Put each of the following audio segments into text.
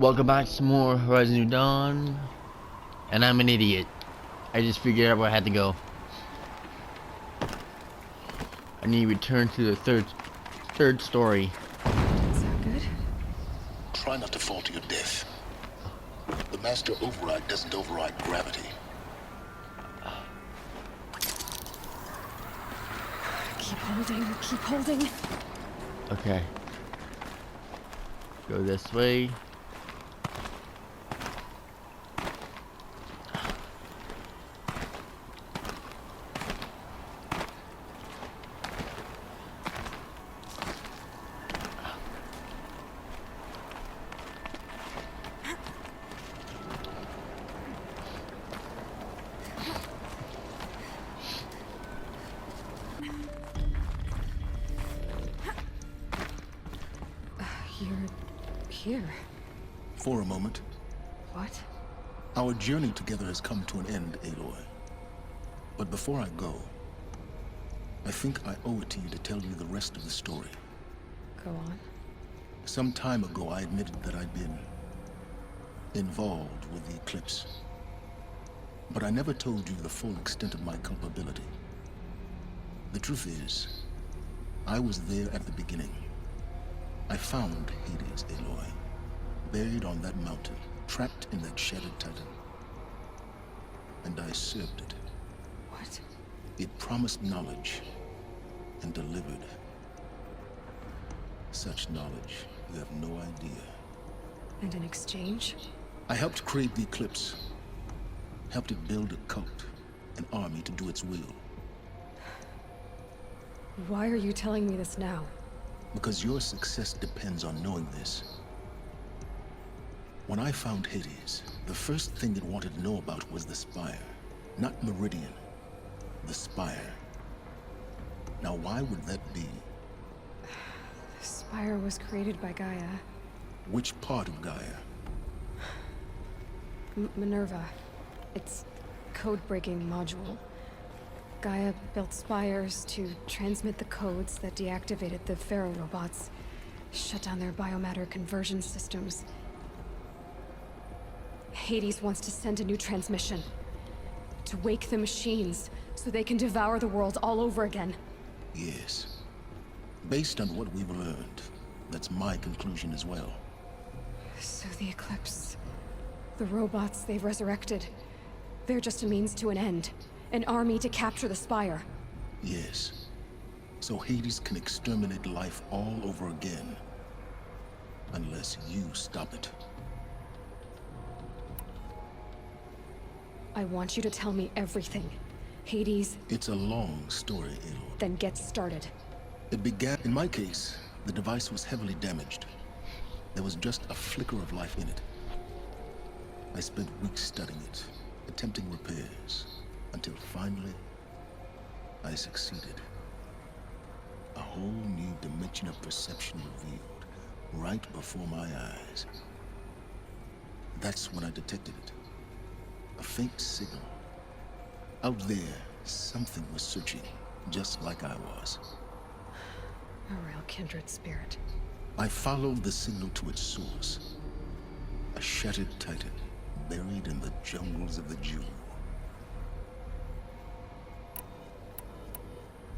Welcome back to some more Horizon New Dawn. And I'm an idiot. I just figured out where I had to go. I need to return to the third story. Is that good? Try not to fall to your death. The master override doesn't override gravity. Keep holding, keep holding. Okay. Go this way. You're here. For a moment, What? our journey together has come to an end, Aloy. But before I go, I think I owe it to you to tell you the rest of the story. Go on. Some time ago, I admitted that I'd been involved with the eclipse. But I never told you the full extent of my culpability. The truth is, I was there at the beginning. I found Hades, Aloy, buried on that mountain, trapped in that shattered titan. And I served it. What? It promised knowledge and delivered. Such knowledge, you have no idea. And in exchange? I helped create the eclipse. Helped it build a cult, an army to do its will. Why are you telling me this now? Because your success depends on knowing this. When I found Hades, the first thing it wanted to know about was the Spire. Not Meridian. The Spire. Now why would that be? The Spire was created by Gaia. Which part of Gaia? Minerva. It's code-breaking module. Gaia built spires to transmit the codes that deactivated the Pharaoh robots, shut down their biomatter conversion systems. Hades wants to send a new transmission to wake the machines so they can devour the world all over again. Yes. Based on what we've learned, that's my conclusion as well. So the Eclipse, the robots they've resurrected, they're just a means to an end. An army to capture the Spire. Yes. So Hades can exterminate life all over again. Unless you stop it. I want you to tell me everything. Hades... It's a long story, Aloy. Then get started. It began... In my case, the device was heavily damaged. There was just a flicker of life in it. I spent weeks studying it, attempting repairs. Until finally, I succeeded. A whole new dimension of perception revealed, right before my eyes. That's when I detected it. A faint signal. Out there, something was searching, just like I was. A real kindred spirit. I followed the signal to its source. A shattered titan, buried in the jungles of the Jewel.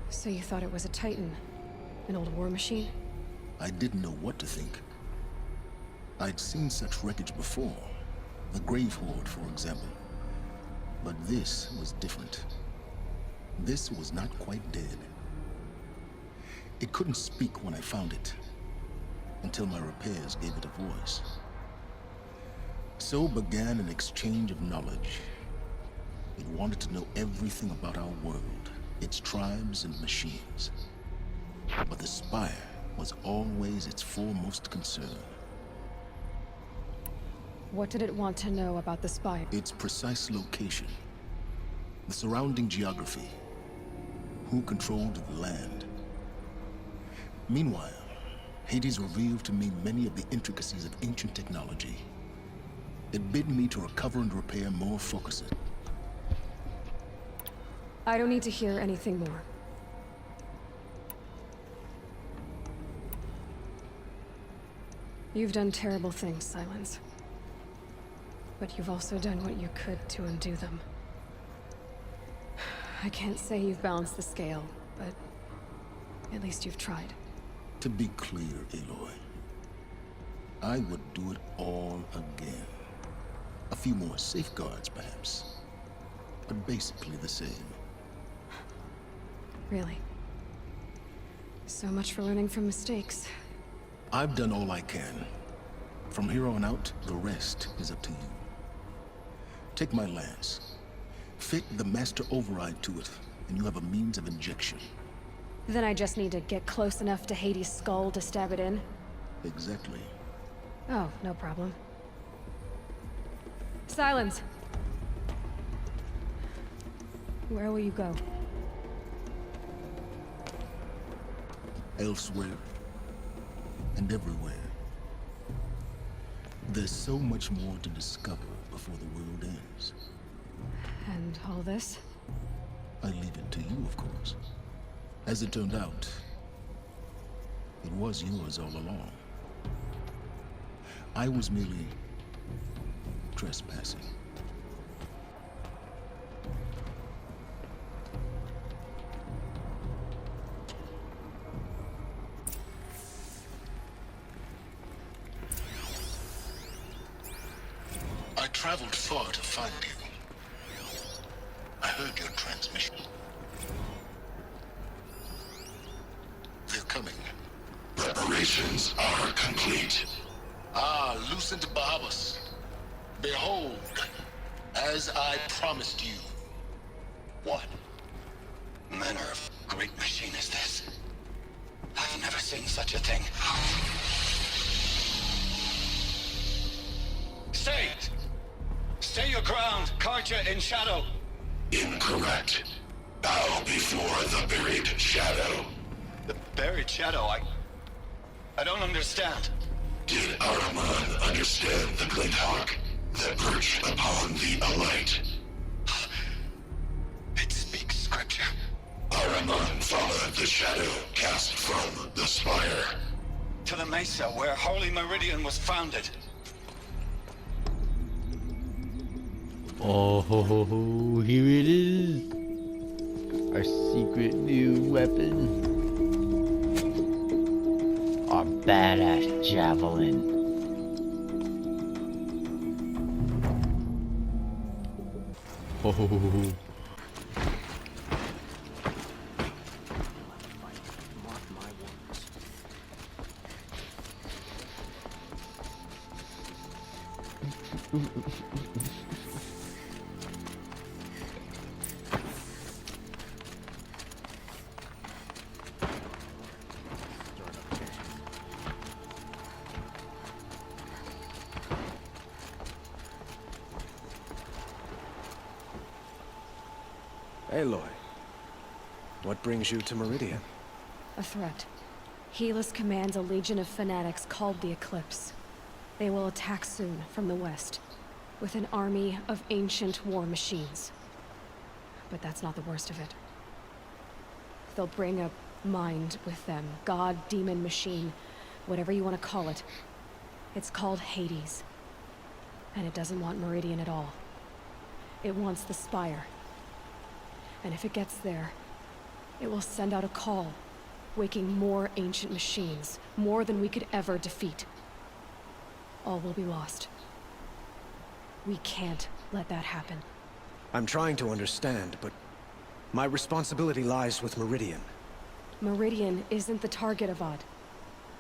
So you thought it was a Titan? An old war machine? I didn't know what to think. I'd seen such wreckage before. The Grave Horde, for example. But this was different. This was not quite dead. It couldn't speak when I found it, until my repairs gave it a voice. So began an exchange of knowledge. It wanted to know everything about our world. Its tribes and machines. But the Spire was always its foremost concern. What did it want to know about the Spire? Its precise location. The surrounding geography. Who controlled the land. Meanwhile, Hades revealed to me many of the intricacies of ancient technology. It bid me to recover and repair more focuses. I don't need to hear anything more. You've done terrible things, Sylens. but you've also done what you could to undo them. I can't say you've balanced the scale, but at least you've tried. To be clear, Aloy, I would do it all again. A few more safeguards, perhaps, but basically the same. Really? So much for learning from mistakes. I've done all I can. From here on out, the rest is up to you. Take my lance. Fit the master override to it, and you have a means of injection. Then I just need to get close enough to Hades' skull to stab it in? Exactly. Oh, no problem. Sylens! Where will you go? Elsewhere. And everywhere. There's so much more to discover before the world ends. And all this? I leave it to you, of course. As it turned out, it was yours all along. I was merely trespassing. I traveled far to find you. I heard your transmission. They're coming. Preparations are complete. Ah, Lucent Bahabas. Behold, as I promised you. What? Manner of great machine is this? I've never seen such a thing. Stay! Stay your ground, Karja in shadow. Incorrect. Bow before the buried shadow. The buried shadow? I don't understand. Did Araman understand the glint hawk that perched upon the alight? It speaks scripture. Araman followed the shadow cast from the spire to the mesa where Holy Meridian was founded. Oh, ho, ho, ho, here it is. Our secret new weapon. Our badass javelin. Ho, ho, ho, ho. Aloy, what brings you to Meridian? A threat. Helis commands a legion of fanatics called the Eclipse. They will attack soon from the west, with an army of ancient war machines. But that's not the worst of it. They'll bring a mind with them. God, demon, machine, whatever you want to call it. It's called Hades. And it doesn't want Meridian at all. It wants the Spire. And if it gets there, it will send out a call, waking more ancient machines, more than we could ever defeat. All will be lost. We can't let that happen. I'm trying to understand, but my responsibility lies with Meridian. Meridian isn't the target, Avad.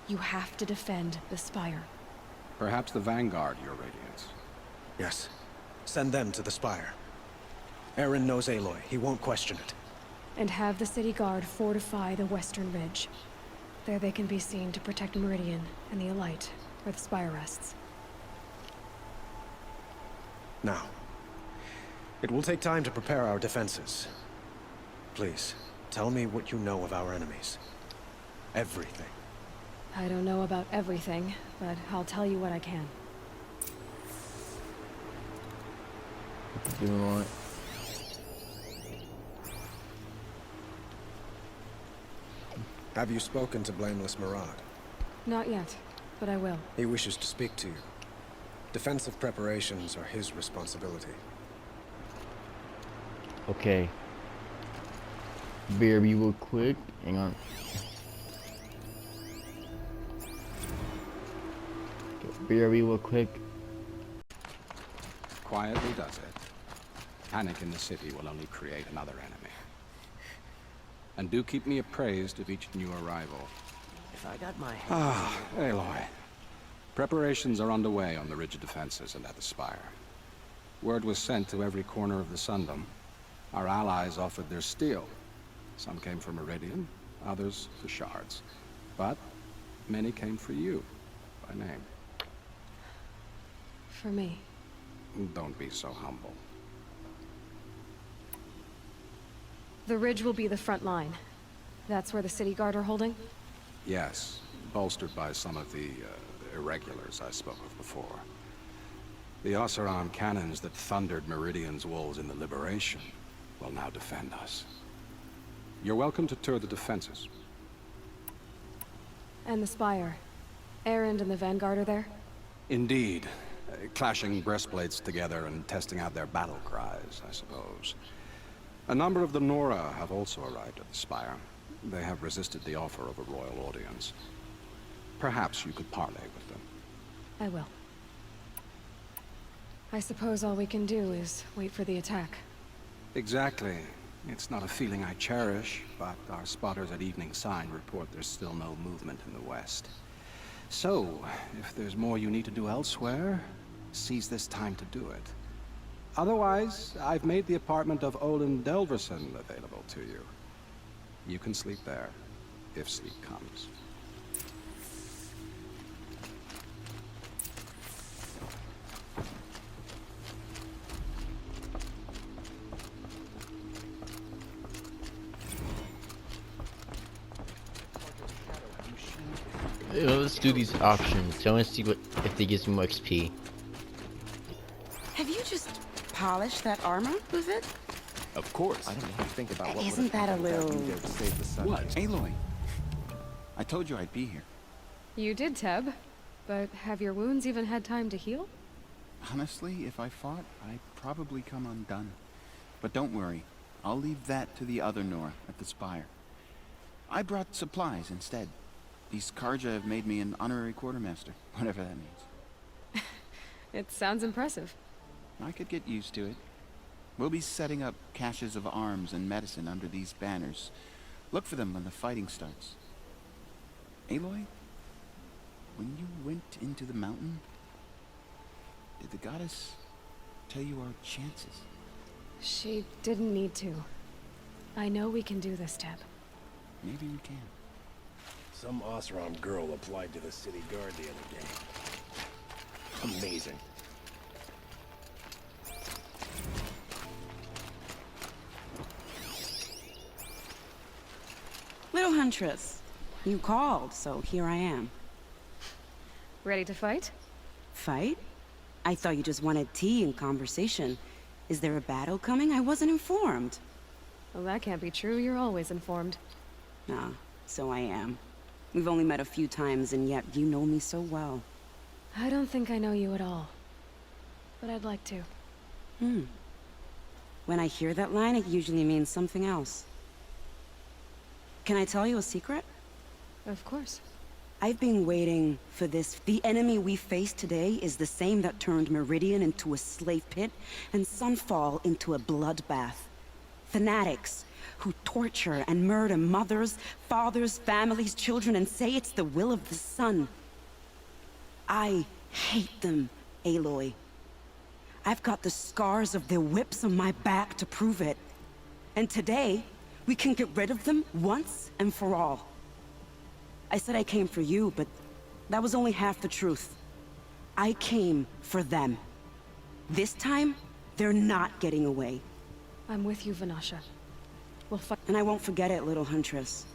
You have to defend the Spire. Perhaps the Vanguard, Your Radiance. Yes. Send them to the Spire. Eren knows Aloy. He won't question it. And have the city guard fortify the western ridge. There they can be seen to protect Meridian and the Elite, where the Spire rests. Now, it will take time to prepare our defenses. Please, tell me what you know of our enemies. Everything. I don't know about everything, but I'll tell you what I can. You want? Have you spoken to Blameless Murad? Not yet, but I will. He wishes to speak to you. Defensive preparations are his responsibility. Okay. BRB real quick. Hang on. BRB real quick. Quietly does it. Panic in the city will only create another enemy. And do keep me appraised of each new arrival. If I got my Aloy. Preparations are underway on the ridge defenses and at the Spire. Word was sent to every corner of the Sundom. Our allies offered their steel. Some came for Meridian, others for shards. But many came for you, by name. For me. Don't be so humble. The ridge will be the front line. That's where the city guard are holding? Yes, bolstered by some of the irregulars I spoke of before. The Oseram cannons that thundered Meridian's walls in the Liberation will now defend us. You're welcome to tour the defenses. And the Spire. Erend and the Vanguard are there? Indeed. Clashing breastplates together and testing out their battle cries, I suppose. A number of the Nora have also arrived at the Spire. They have resisted the offer of a royal audience. Perhaps you could parley with them. I will. I suppose all we can do is wait for the attack. Exactly. It's not a feeling I cherish, but our spotters at Evening Sign report there's still no movement in the west. So, if there's more you need to do elsewhere, seize this time to do it. Otherwise, I've made the apartment of Olin Delverson available to you. You can sleep there, if sleep comes. Let's do these options. I want to see what if they give me more XP. Have you just polished that armor with it? Of course. I don't know how to think about what Isn't that a little... to save the sun. What? Aloy? I told you I'd be here. You did, Teb. But have your wounds even had time to heal? Honestly, if I fought, I'd probably come undone. But don't worry. I'll leave that to the other Nora at the Spire. I brought supplies instead. These Karja have made me an honorary quartermaster, whatever that means. It sounds impressive. I could get used to it. We'll be setting up caches of arms and medicine under these banners. Look for them when the fighting starts. Aloy, when you went into the mountain, did the goddess tell you our chances? She didn't need to. I know we can do this, Teb. Maybe we can. Some Oseram girl applied to the city guard the other day. Amazing. Little Huntress, you called, so here I am. Ready to fight? Fight? I thought you just wanted tea and conversation. Is there a battle coming? I wasn't informed. Well, that can't be true. You're always informed. Ah, so I am. We've only met a few times, and yet you know me so well. I don't think I know you at all. But I'd like to. When I hear that line, it usually means something else. Can I tell you a secret? Of course. I've been waiting for this. The enemy we face today is the same that turned Meridian into a slave pit and Sunfall into a bloodbath. Fanatics who torture and murder mothers, fathers, families, children, and say it's the will of the sun. I hate them, Aloy. I've got the scars of their whips on my back to prove it. And today, we can get rid of them once and for all. I said I came for you, but that was only half the truth. I came for them. This time, they're not getting away. I'm with you, Vanasha. We'll fight. And I won't forget it, little Huntress.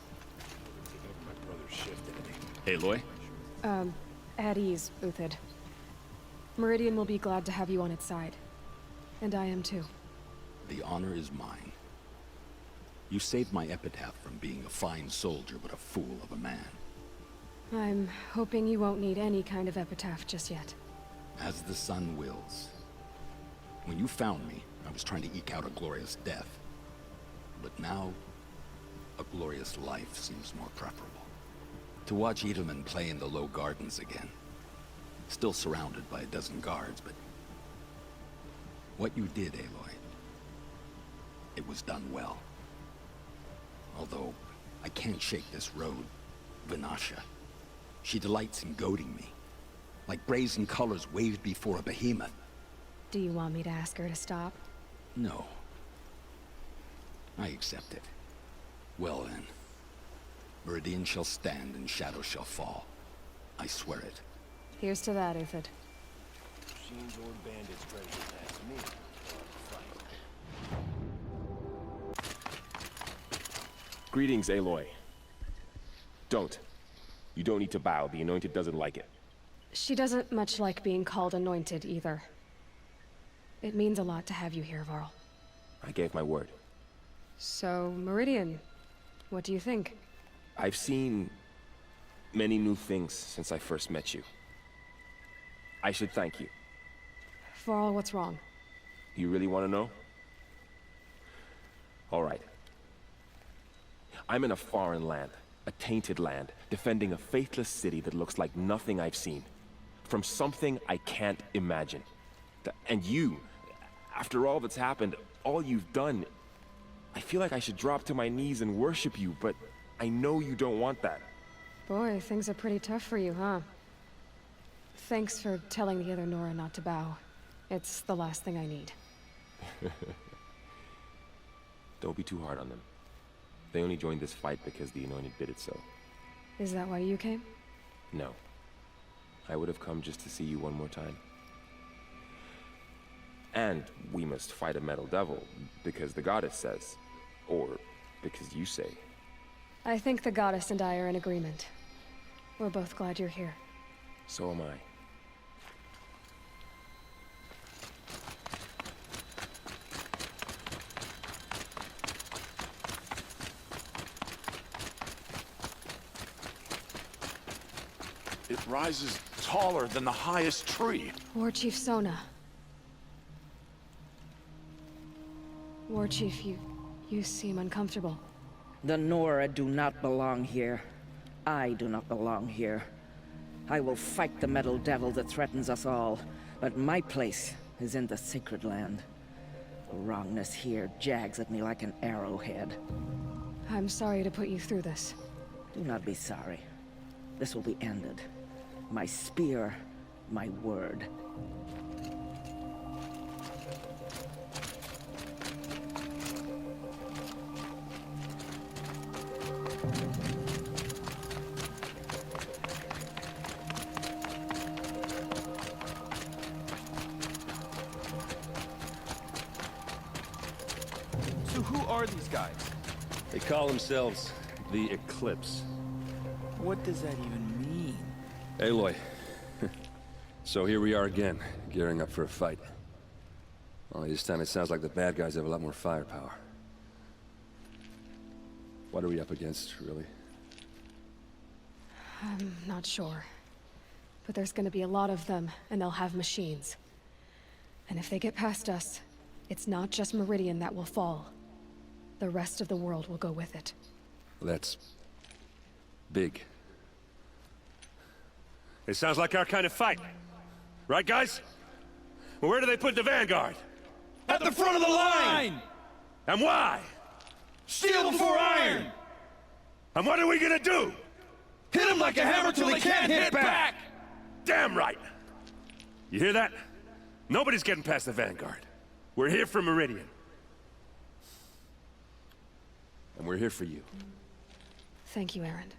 My brother's shift today. Aloy? At ease, Uthid. Meridian will be glad to have you on its side. And I am too. The honor is mine. You saved my epitaph from being a fine soldier, but a fool of a man. I'm hoping you won't need any kind of epitaph just yet. As the sun wills. When you found me, I was trying to eke out a glorious death. But now, a glorious life seems more preferable. To watch Edelman play in the low gardens again. Still surrounded by a dozen guards, but... what you did, Aloy, it was done well. Although, I can't shake this road, Vinasha. She delights in goading me. Like brazen colors waved before a behemoth. Do you want me to ask her to stop? No. I accept it. Well then. Meridian shall stand and shadow shall fall. I swear it. Here's to that, Uthid. Machines or bandits ready to pass me. Fight. Greetings, Aloy. Don't. You don't need to bow. The Anointed doesn't like it. She doesn't much like being called Anointed, either. It means a lot to have you here, Varl. I gave my word. So, Meridian, what do you think? I've seen many new things since I first met you. I should thank you. Varl, what's wrong? You really want to know? All right. I'm in a foreign land, a tainted land, defending a faithless city that looks like nothing I've seen. From something I can't imagine. And you, after all that's happened, all you've done, I feel like I should drop to my knees and worship you, but I know you don't want that. Boy, things are pretty tough for you, huh? Thanks for telling the other Nora not to bow. It's the last thing I need. Don't be too hard on them. They only joined this fight because the Anointed did it so. Is that why you came? No. I would have come just to see you one more time. And we must fight a metal devil, because the goddess says. Or because you say. I think the goddess and I are in agreement. We're both glad you're here. So am I. It rises taller than the highest tree. War Chief Sona. War Chief, you seem uncomfortable. The Nora do not belong here. I do not belong here. I will fight the metal devil that threatens us all, but my place is in the sacred land. The wrongness here jags at me like an arrowhead. I'm sorry to put you through this. Do not be sorry. This will be ended. My spear, my word. So who are these guys? They call themselves the Eclipse. What does that even mean? Aloy. So here we are again, gearing up for a fight. Only this time it sounds like the bad guys have a lot more firepower. What are we up against, really? I'm not sure. But there's gonna be a lot of them, and they'll have machines. And if they get past us, it's not just Meridian that will fall. The rest of the world will go with it. That's... big. It sounds like our kind of fight. Right, guys? Well, where do they put the Vanguard? At the front of the line! And why? Steel before iron! And what are we gonna do? Hit them like a hammer till they can't hit back! Damn right! You hear that? Nobody's getting past the Vanguard. We're here for Meridian. And we're here for you. Thank you, Erend.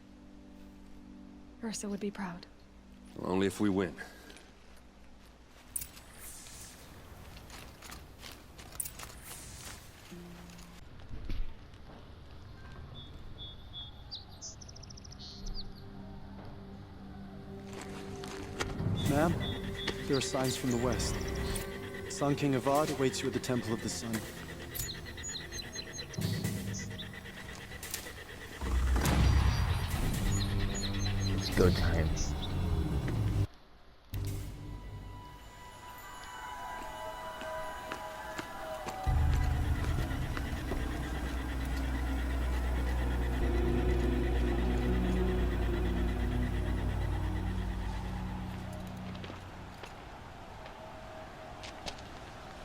Ursa would be proud. Well, only if we win. Ma'am, there are signs from the west. Sun King Avad awaits you at the Temple of the Sun. It's go time.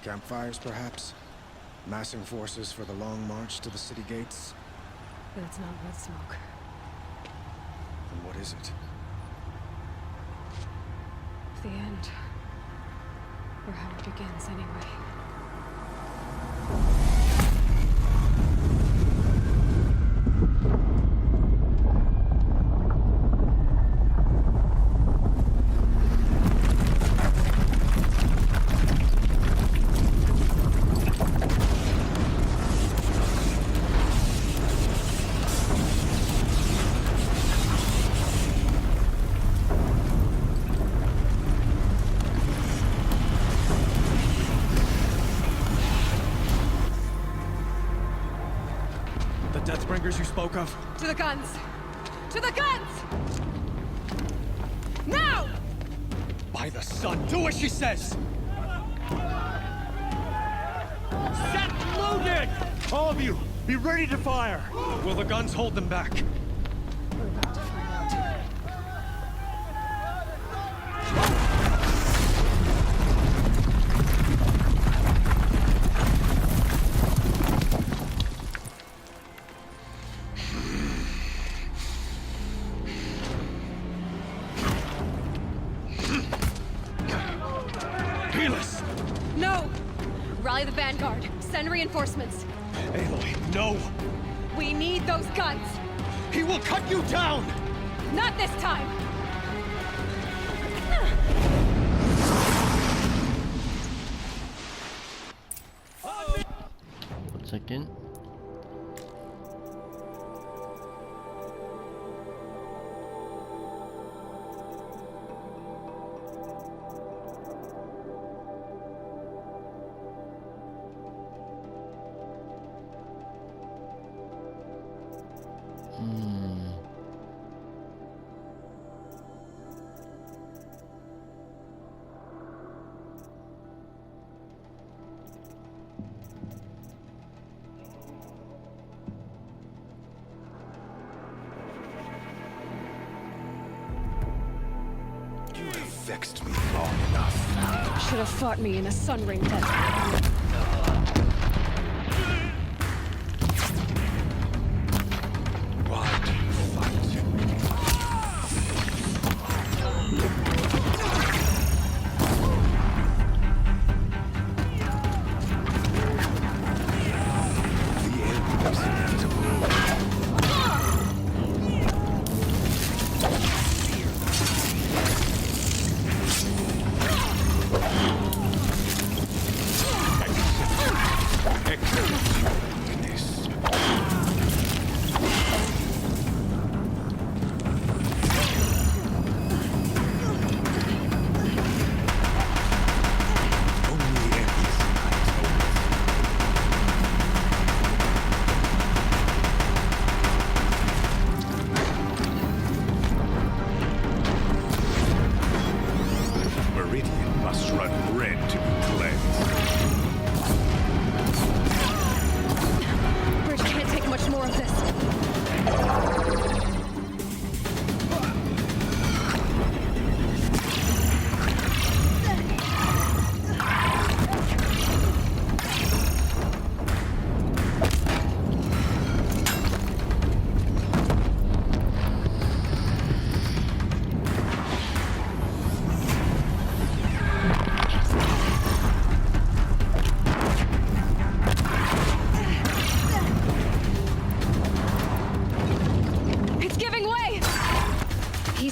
Campfires, perhaps? Massing forces for the long march to the city gates? But it's not wood smoke. Then what is it? The end. Or how it begins, anyway. Deathbringers you spoke of? To the guns! To the guns! Now! By the sun, do what she says! Set loaded! All of you, be ready to fire! Will the guns hold them back? We're about to find out. No! Rally the vanguard. Send reinforcements. Aloy, no! We need those guns! He will cut you down! Not this time! 1 second. You have vexed me long enough. Should have fought me in a sun ring test.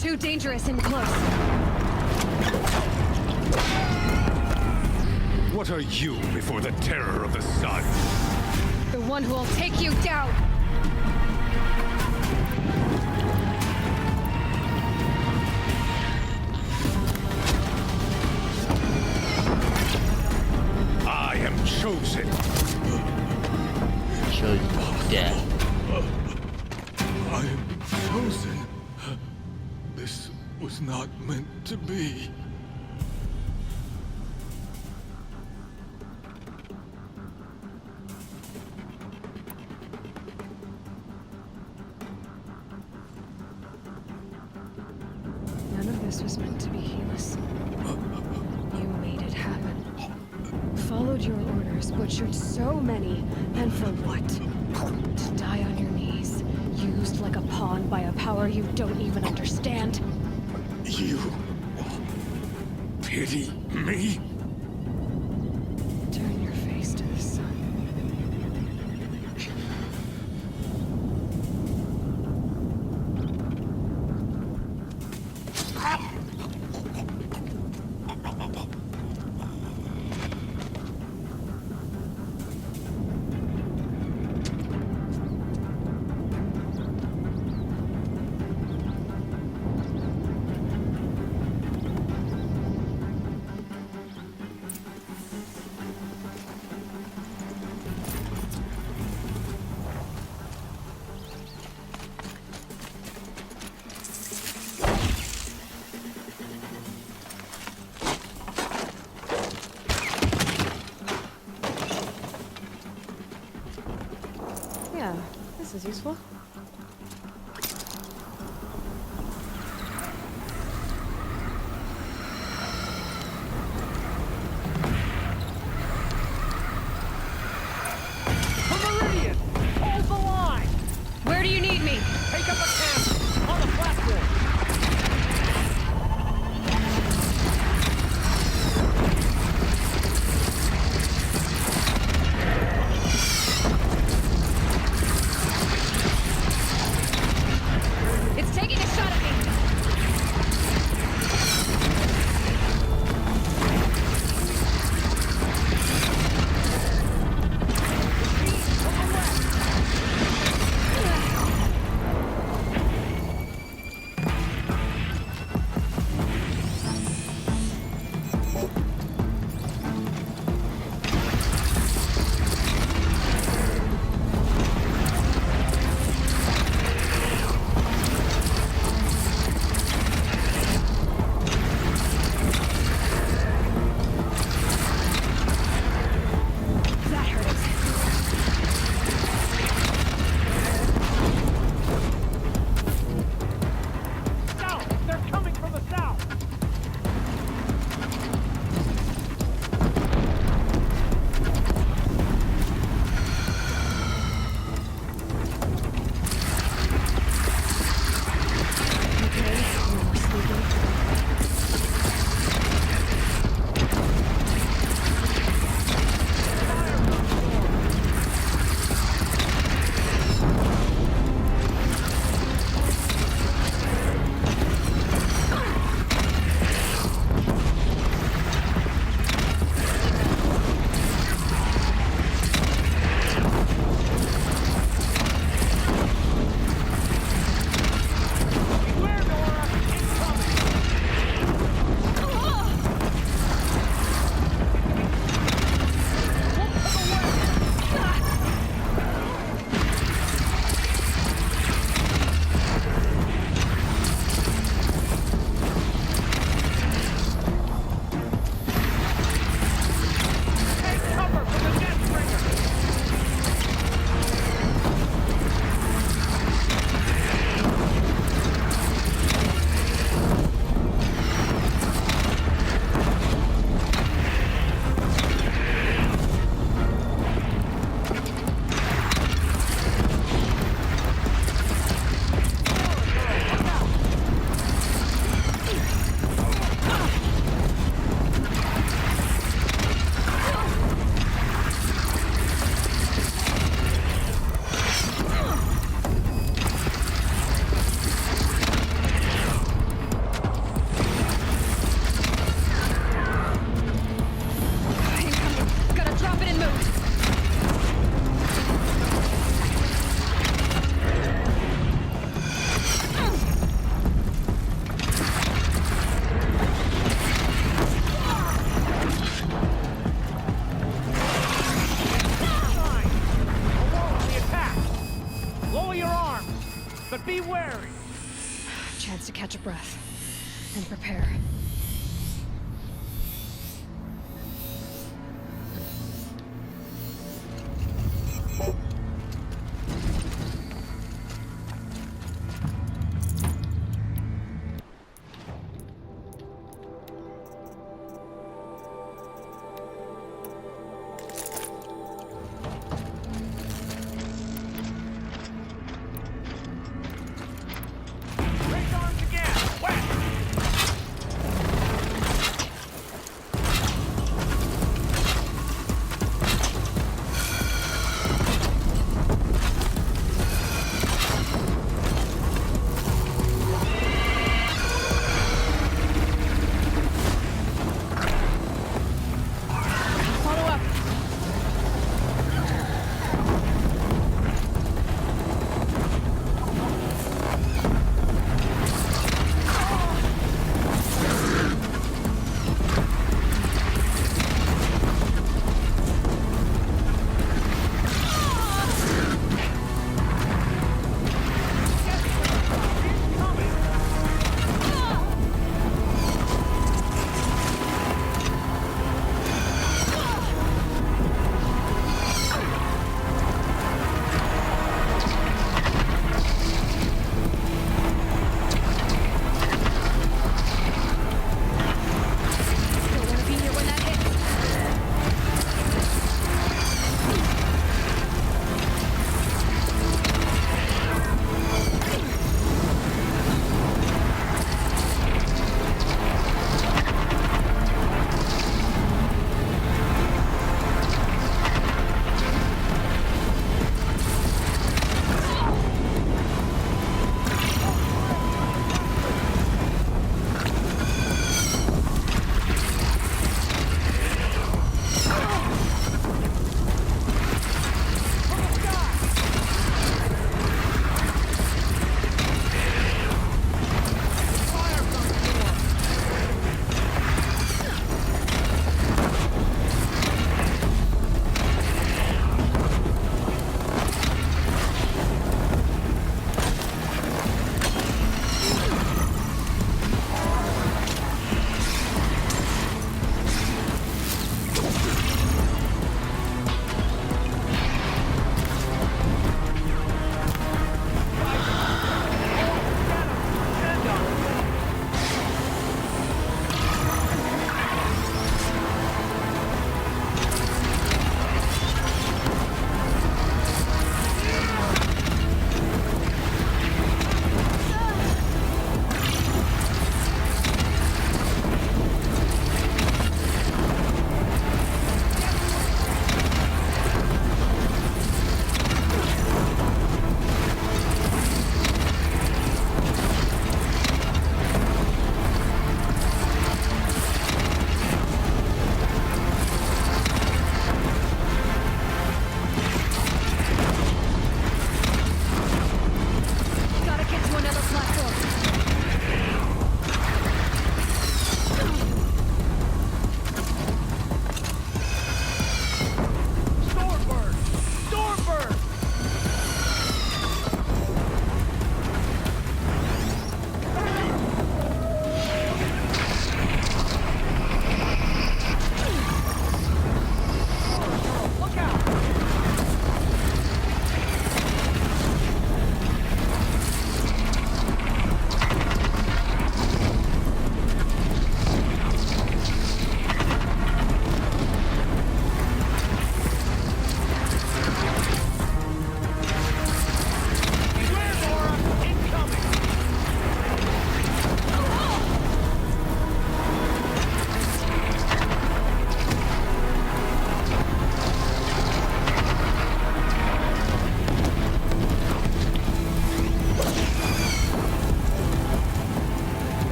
Too dangerous in close. What are you before the terror of the sun? The one who will take you down! I am chosen. Chosen death. I am chosen. This was not meant to be. None of this was meant to be, Helis. You made it happen. followed your orders, butchered so many, and for what? To die on your knees, used like a pawn by a power you don't even understand? You pity me? Turn your face to the sun. Yeah, this is useful. Meridian! Hold the line! Where do you need me? Take up a camp on the platform! It's taking a shot at me! That hurt. South! They're coming from the south! Okay, no more sleeping. Beware, Nora! Incoming! Take cover from the Deathbringer! Incoming! Gotta drop it and move! Fine! Alone on the attack! Lower your arms, but be wary! Chance to catch a breath. And prepare.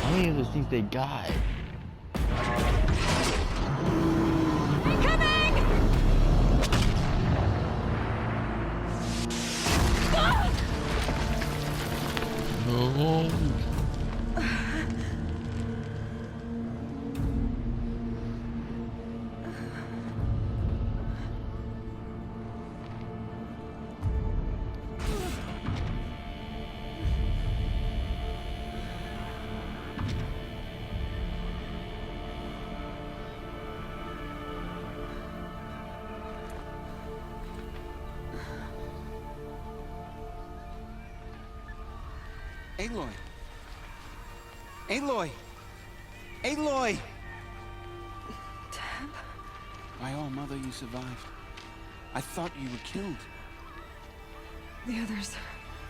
How many of those things they got? No. Aloy! Aloy! Aloy! Tab? My all mother, you survived. I thought you were killed. The others,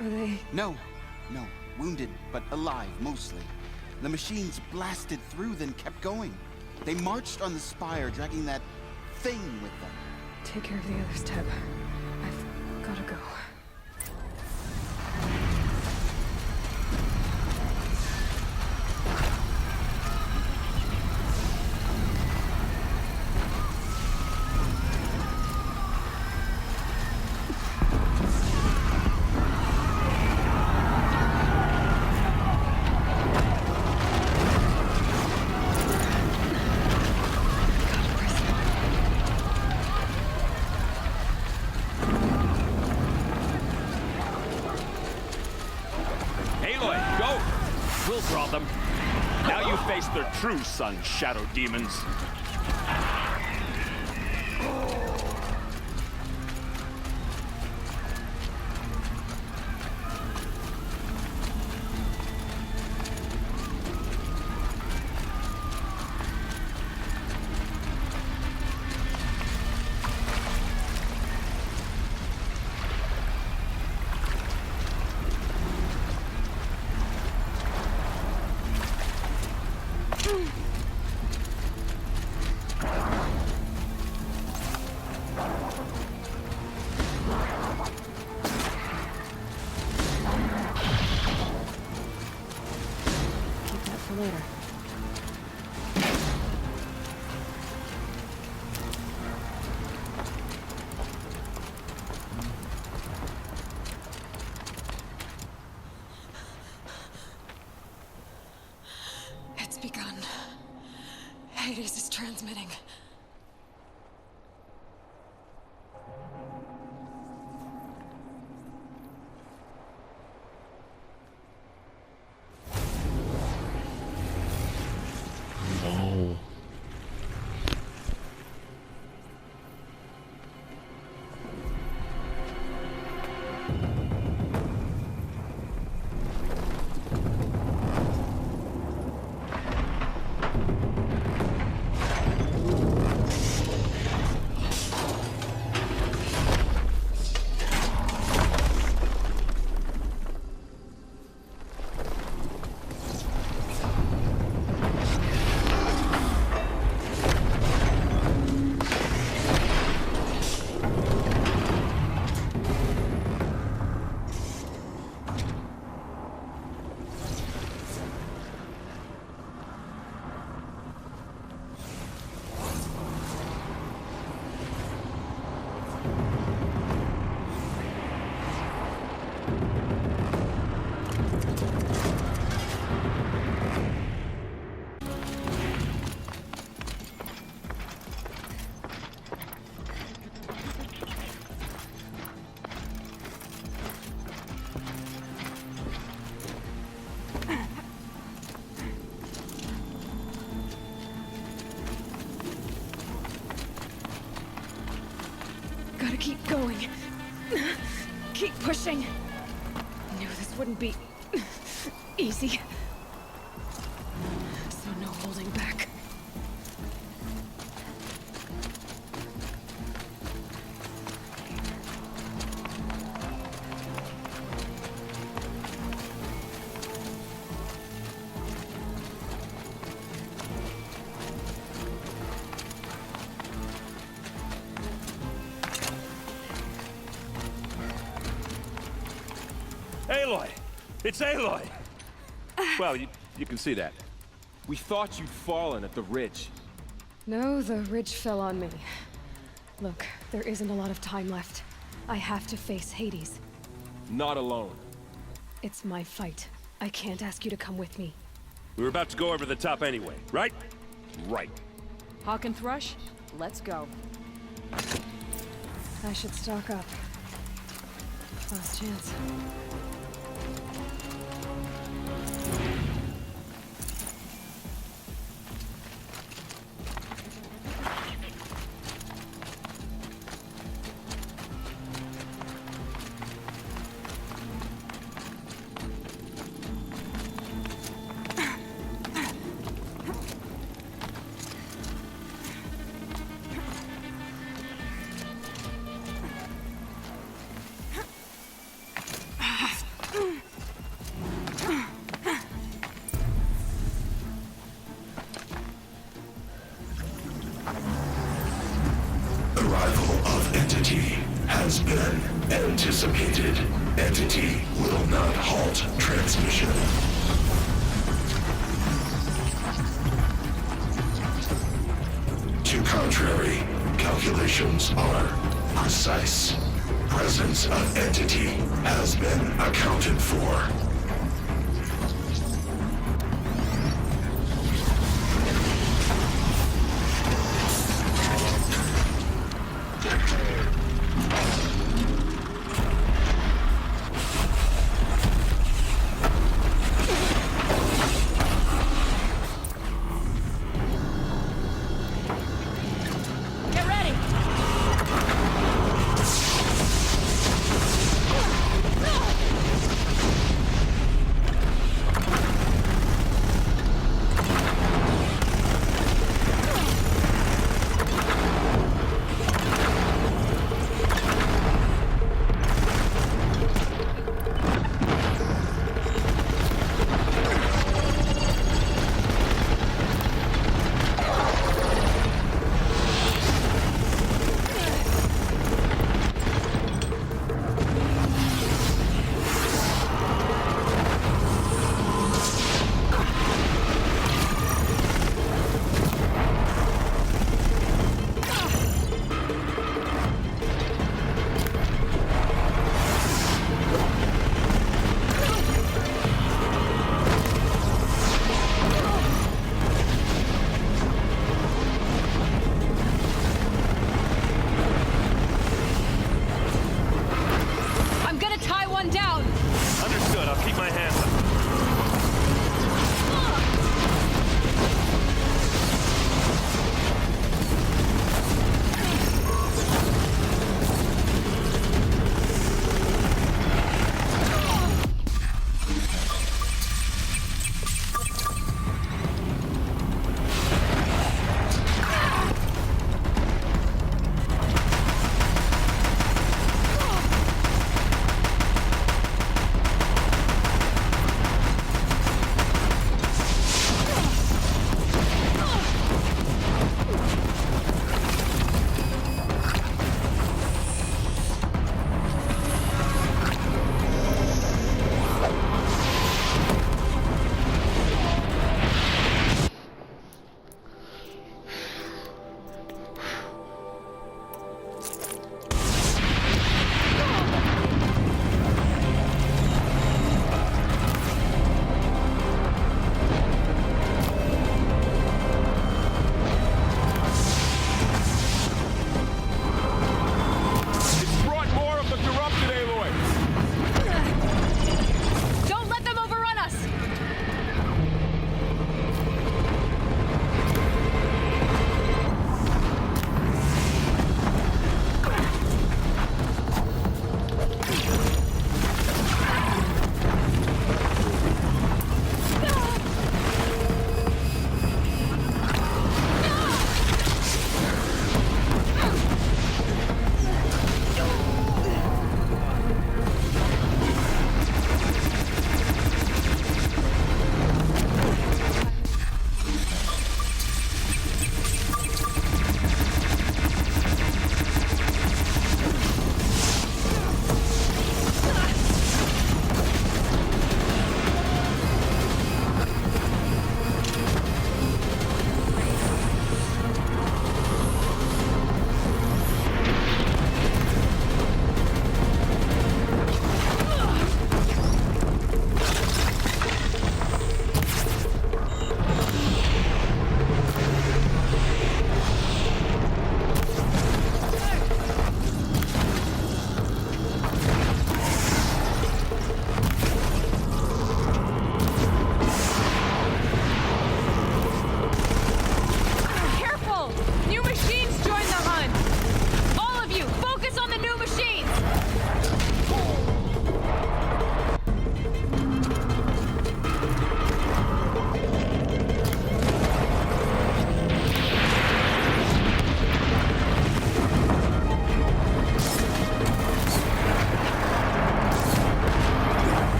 are they... No. Wounded, but alive, mostly. The machines blasted through, then kept going. They marched on the Spire, dragging that thing with them. Take care of the others, Tab. I've gotta go. We'll draw them. Now you face their true sun, shadow demons. Later. It's begun. Hades is transmitting. No. Gotta keep going. Keep pushing. Knew this wouldn't be easy. So no holding back. Aloy! It's Aloy! Well, you You can see that. We thought you'd fallen at the ridge. No, the ridge fell on me. Look, there isn't a lot of time left. I have to face Hades. Not alone. It's my fight. I can't ask you to come with me. We were about to go over the top anyway, right? Right. Hawk and Thrush, let's go. I should stock up. Last chance. Arrival of Entity has been anticipated. Entity will not halt transmission. To contrary, calculations are precise. Presence of Entity has been accounted for. Get ready!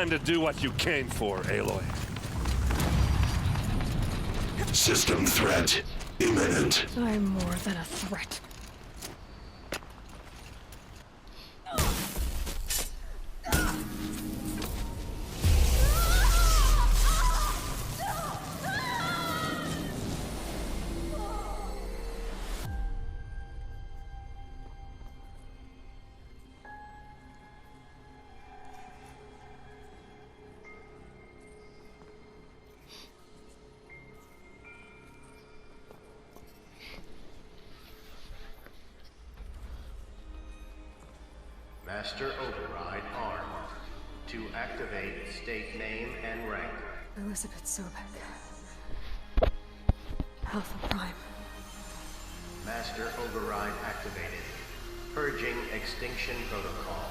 time to do what you came for, Aloy. System threat imminent. I'm more than a threat. Master Override armed. To activate, state name and rank. Elizabeth Sobek. Alpha Prime. Master Override activated. Purging Extinction Protocol.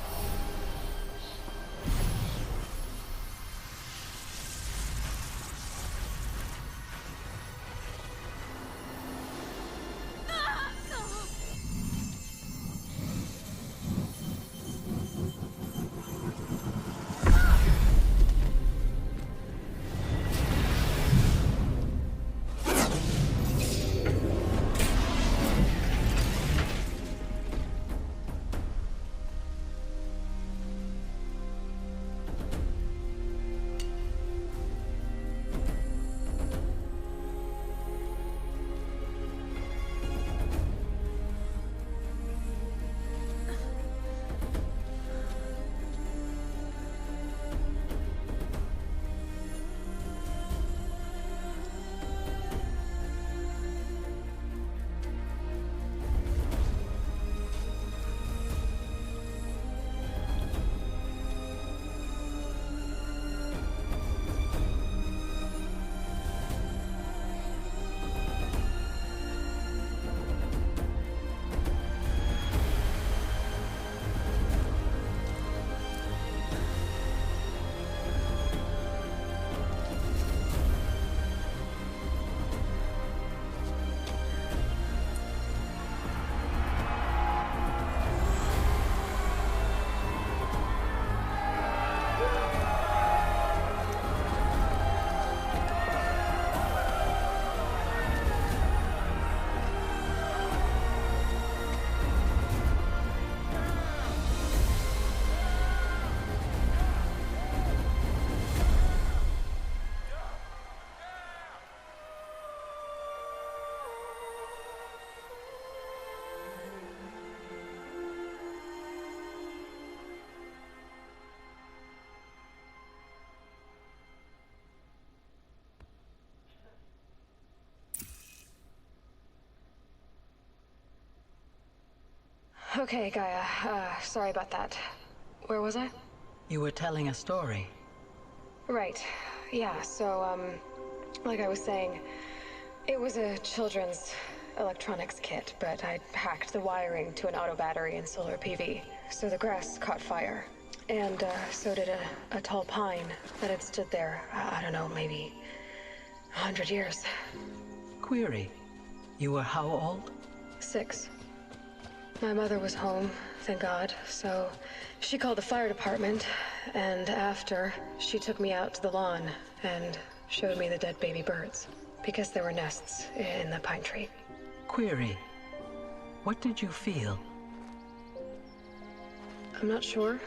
Okay, Gaia. Sorry about that. Where was I? You were telling a story. Right. Yeah, so, like I was saying, it was a children's electronics kit, but I'd hacked the wiring to an auto battery and solar PV. So the grass caught fire. And, so did a tall pine that had stood there, I don't know, maybe 100 years. Query. You were how old? 6. My mother was home, thank God, so she called the fire department, and after, she took me out to the lawn and showed me the dead baby birds, because there were nests in the pine tree. Query. What did you feel? I'm not sure.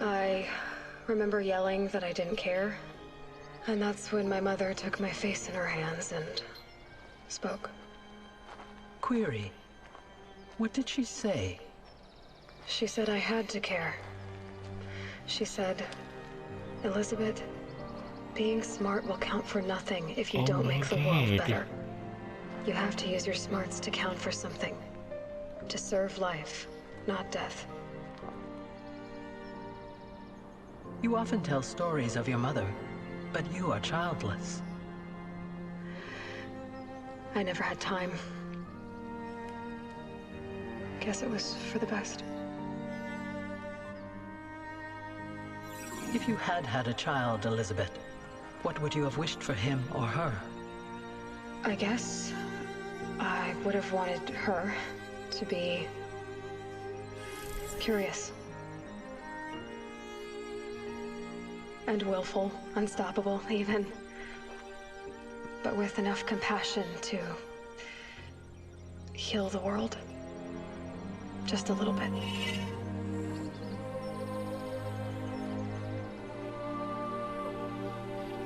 I remember yelling that I didn't care, and that's when my mother took my face in her hands and spoke. Query. What did she say? She said I had to care. She said, Elizabeth, being smart will count for nothing if you don't make the world better. You have to use your smarts to count for something. To serve life, not death. You often tell stories of your mother, but you are childless. I never had time. Guess it was for the best. If you had had a child, Elizabeth, what would you have wished for him or her? I guess I would have wanted her to be curious. and willful, unstoppable even. But with enough compassion to heal the world. Just a little bit.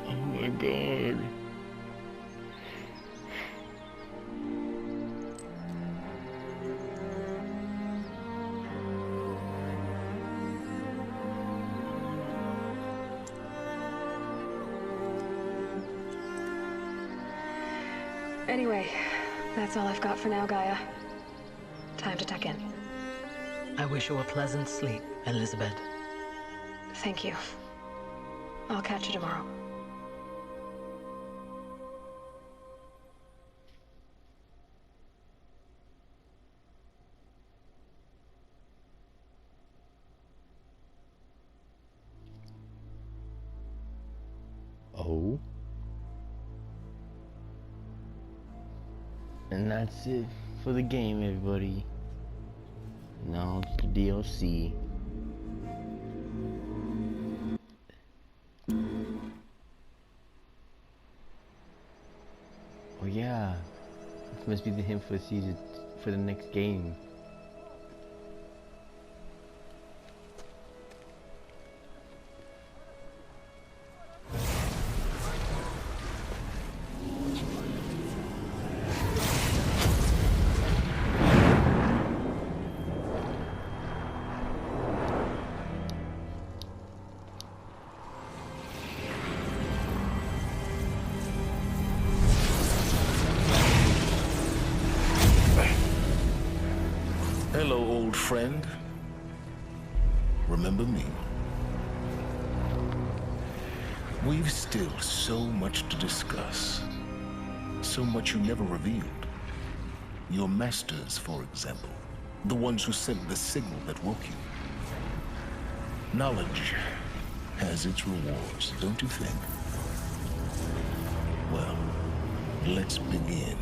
Oh my god. Anyway, that's all I've got for now, Gaia. Time to tuck in. I wish you a pleasant sleep, Elizabeth. Thank you. I'll catch you tomorrow. Oh. And that's it for the game, everybody. Now it's the DLC. Oh yeah, this must be the hint for the next game. Hello, old friend. Remember me? We've still so much to discuss. So much you never revealed. Your masters, for example. The ones who sent the signal that woke you. Knowledge has its rewards, don't you think? Well, let's begin.